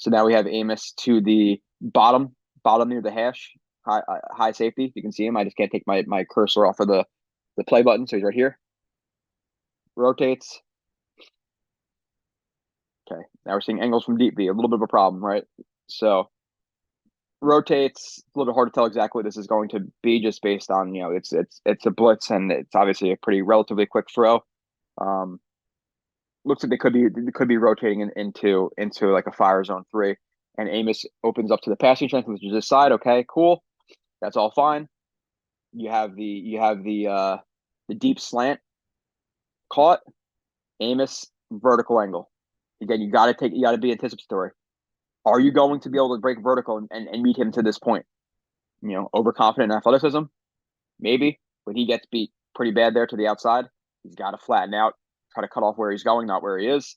So now we have Amos to the bottom near the hash, high safety. You can see him. I just can't take my cursor off of the play button. So he's right here. Rotates. Okay. Now we're seeing angles from deep V. A little bit of a problem, right? So rotates. A little bit hard to tell exactly what this is going to be just based on, it's a blitz and it's obviously a pretty relatively quick throw. Um, Looks like they could be rotating into like a fire zone 3, and Amos opens up to the passing strength, which is this side. Okay, cool. That's all fine. You have the deep slant caught. Amos vertical angle. Again, you got to be anticipatory. Are you going to be able to break vertical and meet him to this point? Overconfident in athleticism, maybe, but he gets beat pretty bad there to the outside. He's got to flatten out, try to cut off where he's going, not where he is.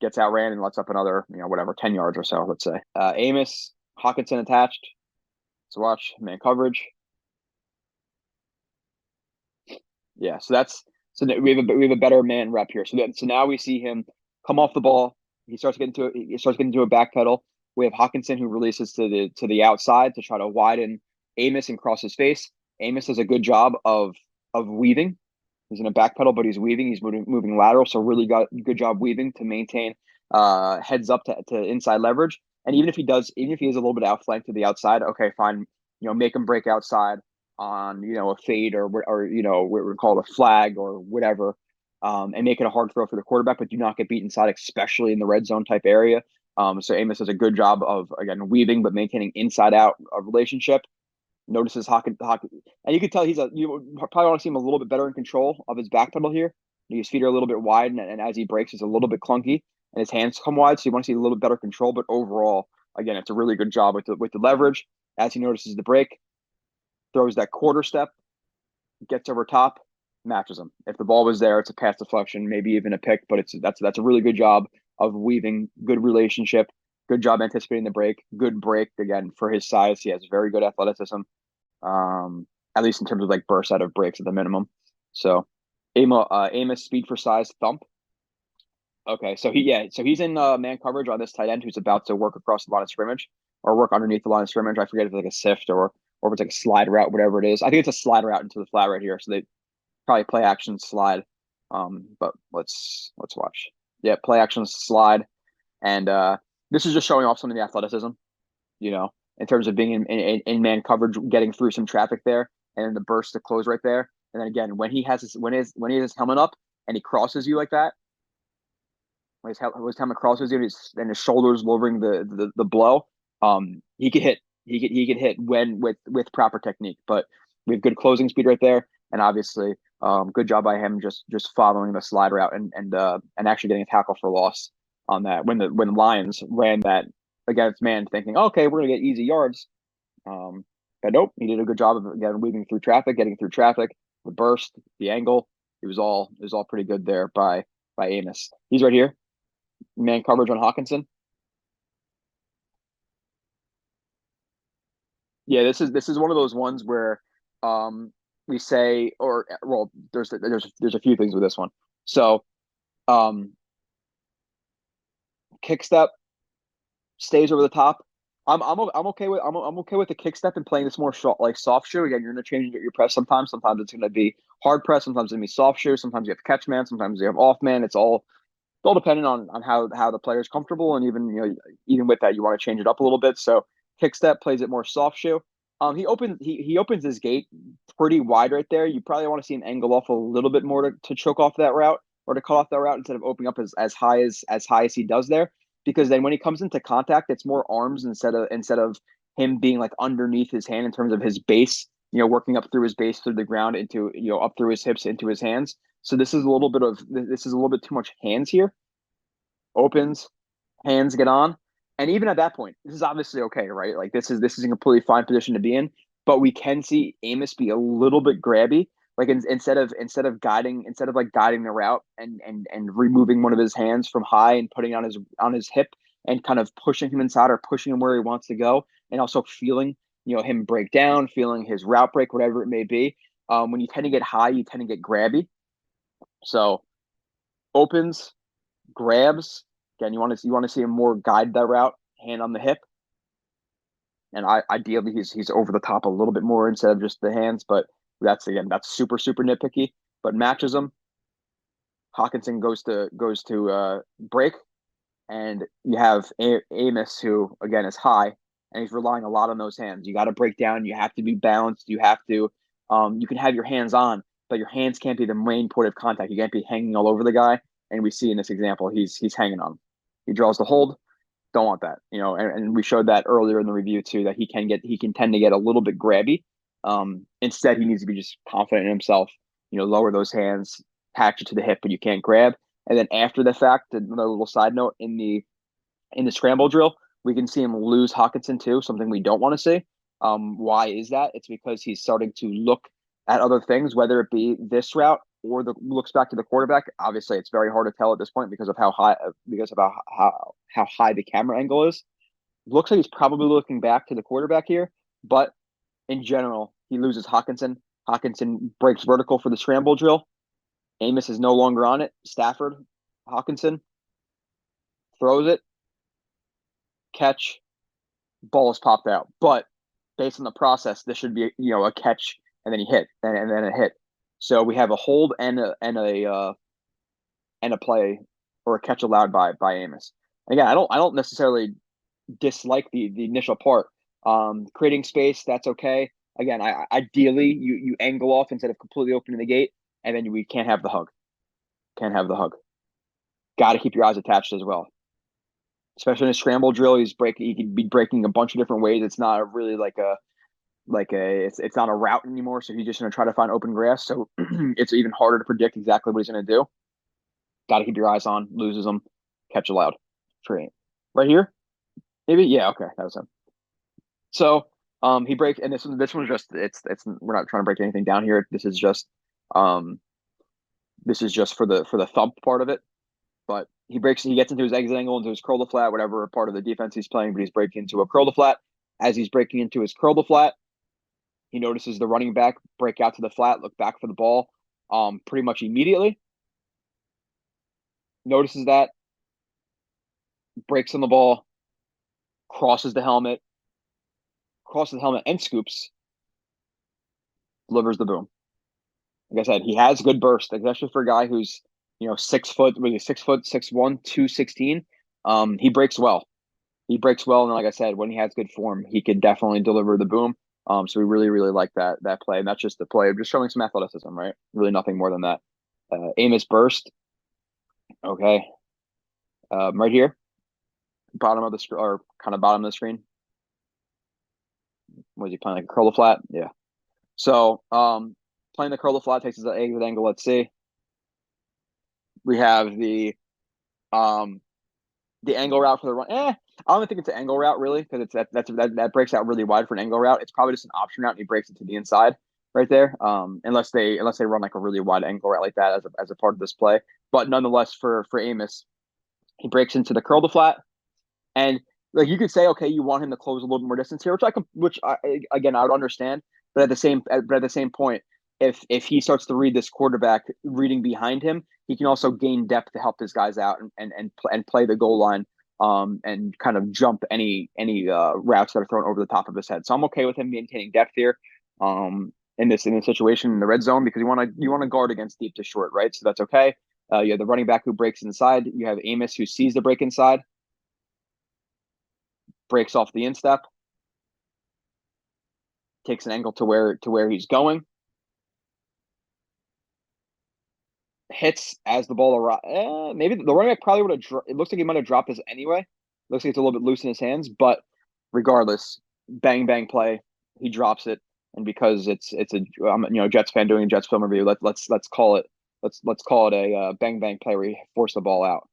Gets outran and lets up another, 10 yards or so, let's say. Amos, Hawkinson attached. Let's watch man coverage. Yeah, so we have a better man rep here. So now we see him come off the ball. He starts getting to a back pedal. We have Hawkinson who releases to the outside to try to widen Amos and cross his face. Amos does a good job of weaving. He's in a back pedal, but he's weaving. He's moving lateral, so really got good job weaving to maintain heads up to inside leverage. And even if he is a little bit outflanked to the outside, okay, fine. Make him break outside on a fade or what we call it, a flag or whatever, and make it a hard throw for the quarterback, but do not get beat inside, especially in the red zone type area. So Amos does a good job of, again, weaving but maintaining inside out relationship. Notices Hawkins, and you can tell you probably want to see him a little bit better in control of his back pedal here. His feet are a little bit wide, and as he breaks, it's a little bit clunky, and his hands come wide. So you want to see a little bit better control. But overall, again, it's a really good job with the leverage. As he notices the break, throws that quarter step, gets over top, matches him. If the ball was there, it's a pass deflection, maybe even a pick. But that's a really good job of weaving, good relationship. Good job anticipating the break. Good break, again, for his size. He has very good athleticism, at least in terms of like burst out of breaks at the minimum. So Amos speed for size, thump. Okay, so he's in man coverage on this tight end who's about to work across the line of scrimmage or work underneath the line of scrimmage. I forget if it's like a sift or if it's like a slide route, whatever it is. I think it's a slide route into the flat right here. So they probably play action slide. But let's watch. Yeah, play action slide. And this is just showing off some of the athleticism, in terms of being in man coverage, getting through some traffic there, and then the burst to close right there. And then again, when he has his helmet up and he crosses you like that, when his helmet crosses you and his shoulders lowering the blow, he could hit. He could hit when with proper technique. But we have good closing speed right there, and obviously, good job by him just following the slide route and actually getting a tackle for loss on that when the Lions ran that against man, thinking, okay, we're gonna get easy yards. But nope, he did a good job of, again, weaving through traffic, getting through traffic, the burst, the angle. It was all pretty good there by Amos. He's right here, man coverage on Hawkinson. Yeah, this is one of those ones where we say, or well, there's a few things with this one. So um kick step stays over the top. I'm okay with I'm okay with the kick step and playing this more like soft shoe. Again, you're gonna change your press sometimes. Sometimes it's gonna be hard press. Sometimes it's gonna be soft shoe. Sometimes you have catch man. Sometimes you have off man. It's all dependent on how the player's comfortable, and even with that, you want to change it up a little bit. So kick step plays it more soft shoe. He opens his gate pretty wide right there. You probably want to see him angle off a little bit more to choke off that route or to cut off that route instead of opening up as high as he does there. Because then when he comes into contact, it's more arms instead of him being like underneath his hand in terms of his base. Working up through his base through the ground into up through his hips into his hands. So this is a little bit too much hands here. Opens, hands get on, and even at that point, this is obviously okay, right? Like this is a completely fine position to be in, but we can see Amos be a little bit grabby, like instead of like guiding the route and removing one of his hands from high and putting it on his hip and kind of pushing him inside or pushing him where he wants to go, and also feeling him break down, feeling his route break, whatever it may be. When you tend to get high, you tend to get grabby. So opens, grabs, Again, you want to see him more guide that route, hand on the hip, and ideally he's over the top a little bit more instead of just the hands. But that's super nitpicky. But matches him. Hawkinson goes to break, and you have Amos, who again is high, and he's relying a lot on those hands. You got to break down. You have to be balanced. You have to. You can have your hands on, but your hands can't be the main point of contact. You can't be hanging all over the guy. And we see in this example, he's hanging on. He draws the hold. Don't want that, and we showed that earlier in the review too, that he can tend to get a little bit grabby. Instead, he needs to be just confident in himself. Lower those hands, patch it to the hip, but you can't grab. And then after the fact, another little side note, in the scramble drill, we can see him lose Hawkinson too, something we don't want to see. Why is that? It's because he's starting to look at other things, whether it be this route or the looks back to the quarterback. Obviously, it's very hard to tell at this point because of how high the camera angle is. Looks like he's probably looking back to the quarterback here, but in general, he loses Hawkinson. Hawkinson breaks vertical for the scramble drill. Amos is no longer on it. Stafford, Hawkinson throws it, catch, ball is popped out. But based on the process, this should be a catch, and then he hit, and then a hit. So we have a hold and a play or a catch allowed by Amos. Again, I don't necessarily dislike the initial part. Creating space, that's okay. Again, ideally you angle off instead of completely opening the gate, and then we can't have the hug. Can't have the hug. Got to keep your eyes attached as well. Especially in a scramble drill, he could be breaking a bunch of different ways. It's not really it's not a route anymore. So he's just going to try to find open grass. So it's even harder to predict exactly what he's going to do. Got to keep your eyes on. Loses them. Catch allowed. Tree. Right here? Maybe? Yeah, okay. That was him. So he breaks, and this one's just it's we're not trying to break anything down here. This is just for the thump part of it. But he gets into his exit angle, into his curl to flat, whatever part of the defense he's playing, but he's breaking into a curl to flat. As he's breaking into his curl to flat, he notices the running back break out to the flat, look back for the ball pretty much immediately. Notices that, breaks on the ball, crosses the helmet and scoops, delivers the boom. Like I said, he has good burst, especially for a guy who's 6 foot, 6'1", 216. He breaks well. And like I said, when he has good form, he could definitely deliver the boom. So we really, really like that play. And that's just the play, just showing some athleticism, right? Really nothing more than that. Amos burst. Okay. Right here, bottom of the screen. Was he playing like a curl to flat? Yeah. So playing the curl to flat takes us an exit angle. Let's see. We have the angle route for the run. I don't think it's an angle route really, because that breaks out really wide for an angle route. It's probably just an option route, and he breaks it to the inside right there. Unless they run like a really wide angle route like that as a part of this play. But nonetheless, for Amos, he breaks into the curl to flat, and like you could say, okay, you want him to close a little bit more distance here, which I would understand. But at the same point, if he starts to read this quarterback reading behind him, he can also gain depth to help his guys out and play the goal line and kind of jump any routes that are thrown over the top of his head. So I'm okay with him maintaining depth here in this situation in the red zone, because you want to guard against deep to short, right? So that's okay. You have the running back who breaks inside. You have Amos who sees the break inside, breaks off the instep, takes an angle to where he's going, hits as the ball arrives. Maybe the running back probably would have. It looks like he might have dropped this anyway. Looks like it's a little bit loose in his hands, but regardless, bang bang play. He drops it, and because it's a Jets fan doing a Jets film review, let's call it a bang bang play where he forced the ball out.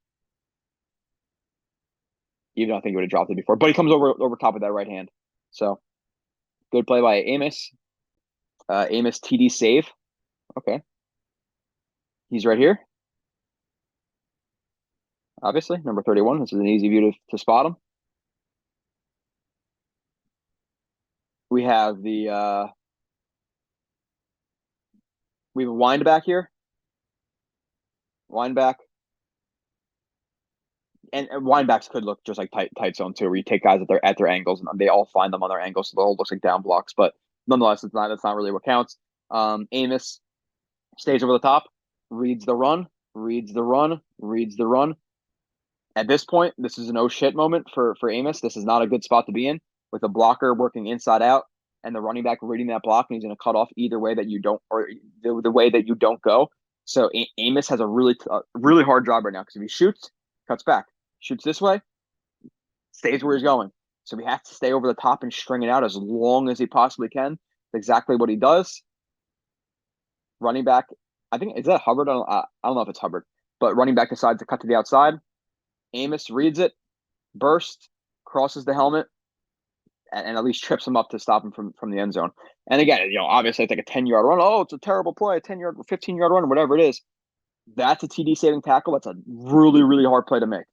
Even though I think he would have dropped it before, but he comes over top of that right hand. So good play by Amos. Amos TD save. Okay. He's right here. Obviously, number 31. This is an easy view to spot him. We have we have a wind back here. Wind back. and winebacks could look just like tight zone too, where you take guys at their angles and they all find them on their angles, so it all looks like down blocks. But nonetheless, that's not really what counts. Amos stays over the top, reads the run, reads the run, reads the run. At this point, this is an oh shit moment for Amos. This is not a good spot to be in with a blocker working inside out and the running back reading that block, and he's going to cut off either way that you don't, or the way that you don't go. So Amos has a really hard job right now, because if he shoots, cuts back, shoots this way, stays where he's going. So he has to stay over the top and string it out as long as he possibly can. That's exactly what he does. Running back, I think, is that Hubbard? I don't know if it's Hubbard, but running back decides to cut to the outside. Amos reads it, bursts, crosses the helmet, and at least trips him up to stop him from the end zone. And again, obviously, I think a 10-yard run. Oh, it's a terrible play, a 10-yard, 15-yard run, whatever it is. That's a TD saving tackle. That's a really, really hard play to make.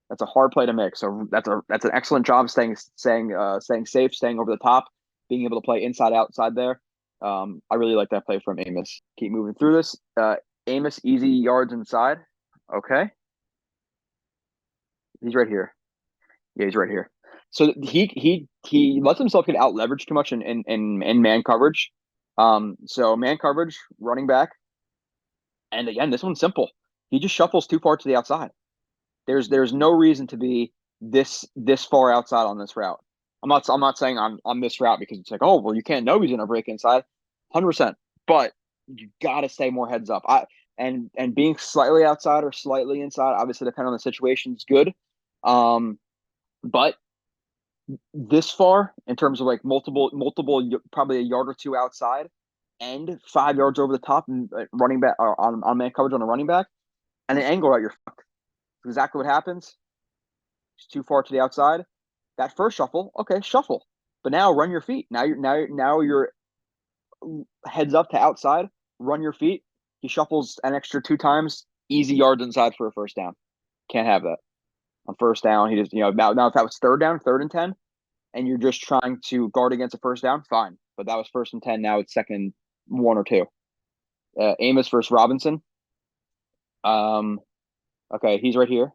That's a hard play to make. So that's an excellent job staying safe, staying over the top, being able to play inside, outside there. I really like that play from Amos. Keep moving through this. Amos, easy yards inside. Okay. He's right here. Yeah, he's right here. So he lets himself get out leveraged too much in man coverage. So man coverage, running back, and again, this one's simple. He just shuffles too far to the outside. There's no reason to be this far outside on this route. I'm not saying on this route because it's like, oh well, you can't know he's gonna break inside, 100%. But you got to stay more heads up. And being slightly outside or slightly inside, obviously depending on the situation, is good. But this far, in terms of like multiple, probably a yard or two outside, and 5 yards over the top, and running back on man coverage on a running back, and an angle out, you're fucked. Exactly what happens. It's too far to the outside. That first shuffle, okay, shuffle. But now run your feet. Now you're heads up to outside. Run your feet. He shuffles an extra 2 times. Easy yards inside for a first down. Can't have that. On first down, he just now if that was third and 10, and you're just trying to guard against a first down, fine. But that was first and 10. Now it's second 1 or 2. Amos versus Robinson. Okay, he's right here.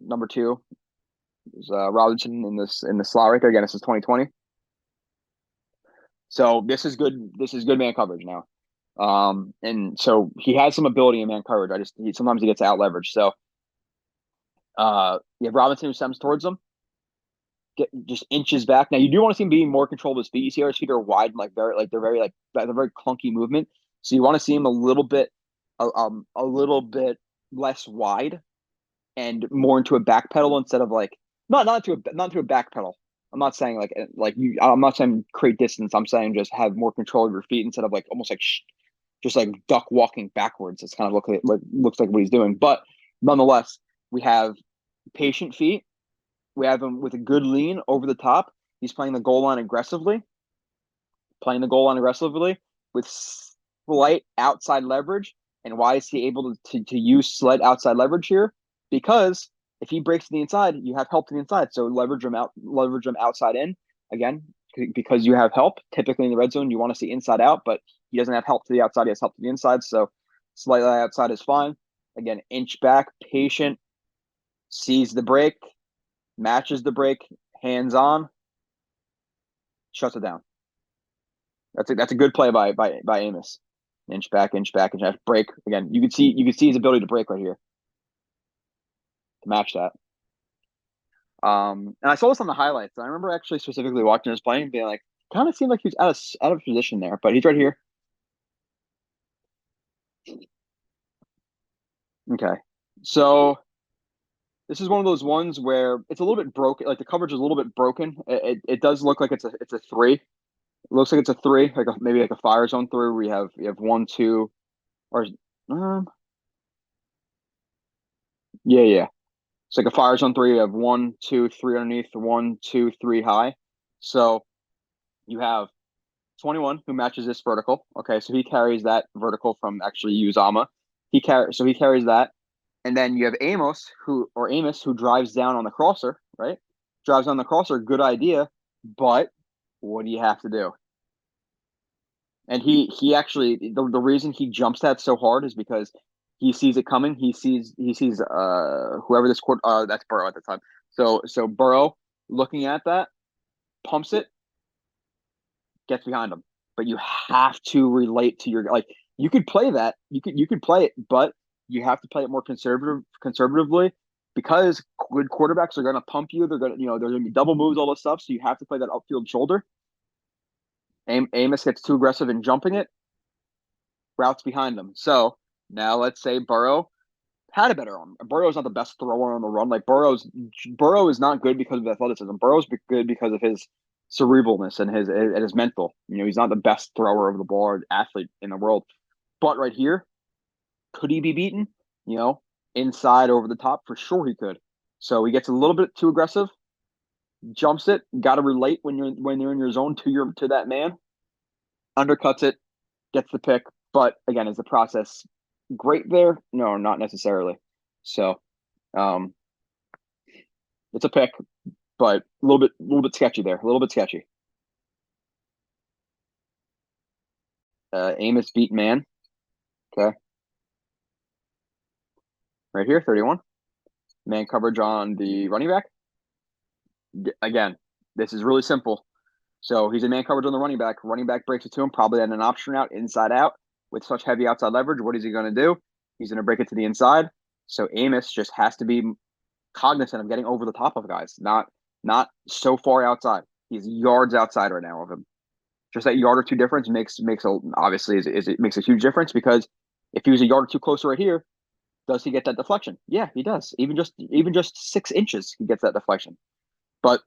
Number 2 is Robinson in the slot right there. Again, this is 2020. So this is good. This is good man coverage now. And so he has some ability in man coverage. Sometimes he gets out leverage. So you have Robinson who stems towards him, just inches back. Now you do want to see him being more control of his feet. You see how his feet are wide, and they're very clunky movement. So you want to see him a little bit less wide and more into a back pedal instead of like not to a back pedal. I'm not saying I'm not saying create distance. I'm saying just have more control of your feet instead of like almost like just like duck walking backwards. It's kind of looks like what he's doing. But nonetheless, we have patient feet. We have him with a good lean over the top. He's playing the goal line aggressively. With slight outside leverage. And why is he able to use slight outside leverage here? Because if he breaks to the inside, you have help to the inside. So leverage him outside in. Again, because you have help. Typically in the red zone, you want to see inside out, but he doesn't have help to the outside. He has help to the inside. So slightly outside is fine. Again, inch back, patient, sees the break, matches the break, hands on, shuts it down. That's a good play by Amos. Inch back, break. Again, you can see his ability to break right here. To match that. And I saw this on the highlights. I remember actually specifically watching this play and being like, kind of seemed like he was out of position there, but he's right here. Okay. So this is one of those ones where it's a little bit broken. Like the coverage is a little bit broken. It does look like it's a 3. It looks like it's a 3, maybe like a fire zone 3 where you have 1, 2, or yeah. It's like a fire zone 3. You have 1, 2, 3 underneath, 1, 2, 3 high. So you have 21 who matches this vertical. Okay, so he carries that vertical from actually Uzama. He carries that. And then you have Amos who drives down on the crosser, right? Drives on the crosser, good idea, but what do you have to do? And he actually the reason he jumps that so hard is because He sees it coming. He sees whoever this court that's Burrow at the time. So Burrow looking at that, pumps it, gets behind him. But you have to relate to your like you could play that. You could play it, but you have to play it more conservatively because good quarterbacks are gonna pump you. They're gonna there's gonna be double moves, all this stuff. So you have to play that upfield shoulder. Amos gets too aggressive in jumping it, routes behind him. So now let's say Burrow had a better arm. Burrow's not the best thrower on the run. Like Burrow is not good because of athleticism. Burrow's good because of his cerebralness and his mental. He's not the best thrower of the ball or athlete in the world. But right here, could he be beaten? Inside over the top for sure he could. So he gets a little bit too aggressive, jumps it. Got to relate when you're in your zone to that man. Undercuts it, gets the pick. But again, is the process great there? No, not necessarily. So, it's a pick, but a little bit sketchy there. A little bit sketchy. Amos beat man. Okay. Right here, 31. Man coverage on the running back. Again, this is really simple. So he's in man coverage on the running back. Running back breaks it to him, probably at an option route, inside out, with such heavy outside leverage. What is he going to do? He's going to break it to the inside. So Amos just has to be cognizant of getting over the top of guys, not so far outside. He's yards outside right now of him. Just that yard or two difference makes obviously it makes a huge difference because if he was a yard or two closer right here, does he get that deflection? Yeah, he does. Even just 6 inches, he gets that deflection. But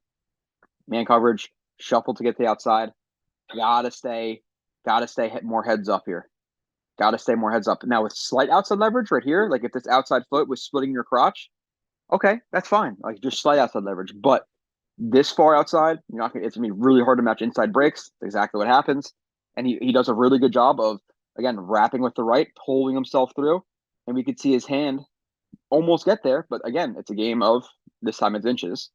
man coverage, shuffle to get to the outside. Gotta stay more heads up here. Gotta stay more heads up. Now with slight outside leverage right here, like if this outside foot was splitting your crotch, okay, that's fine. Like just slight outside leverage. But this far outside, it's gonna be really hard to match inside breaks. That's exactly what happens. And he does a really good job of again wrapping with the right, pulling himself through. And we could see his hand almost get there, but again, it's a game of this time it's inches.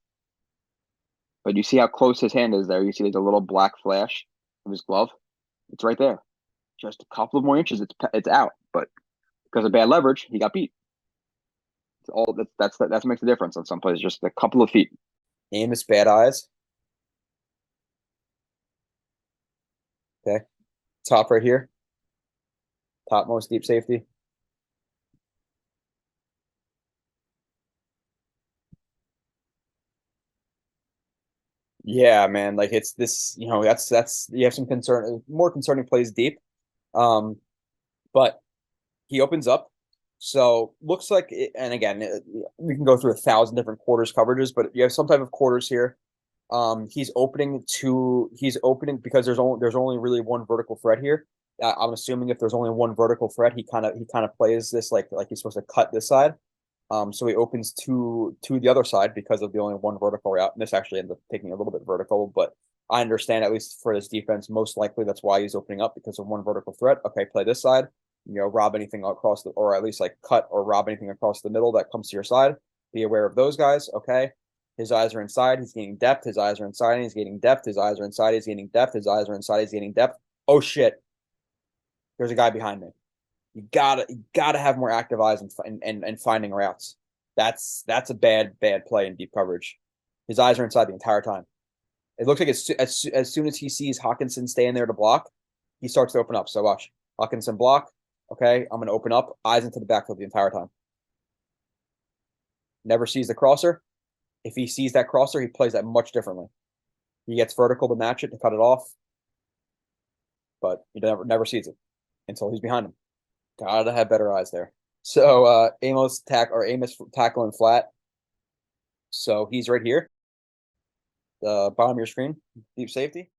But you see how close his hand is there. You see there's a little black flash of his glove. It's right there. Just a couple of more inches, it's out. But because of bad leverage, he got beat. It's all that makes a difference on some plays. Just a couple of feet. Amos bad eyes. Okay. Top right here. Topmost deep safety. Yeah, man. Like it's this, that's you have some more concerning plays deep. Um, but he opens up. So looks like, and again, we can go through 1,000 different quarters coverages, but you have some type of quarters here. He's opening because there's only really one vertical threat here. I'm assuming if there's only one vertical threat, he kind of plays this like he's supposed to cut this side. So he opens to the other side because of the only one vertical route. And this actually ended up taking a little bit vertical, but I understand at least for this defense, most likely that's why he's opening up because of one vertical threat. Okay, play this side. Rob anything across or at least like cut or rob anything across the middle that comes to your side. Be aware of those guys. Okay. His eyes are inside. He's gaining depth. His eyes are inside. He's gaining depth. His eyes are inside. He's gaining depth. His eyes are inside. He's gaining depth. Oh shit! There's a guy behind me. You gotta have more active eyes and finding routes. That's a bad play in deep coverage. His eyes are inside the entire time. It looks like as soon as he sees Hockenson staying there to block, he starts to open up. So watch Hockenson block. Okay, I'm gonna open up. Eyes into the backfield the entire time. Never sees the crosser. If he sees that crosser, he plays that much differently. He gets vertical to match it to cut it off, but he never sees it until he's behind him. Gotta have better eyes there. So Amos tackling flat. So he's right here, the bottom of your screen, deep safety.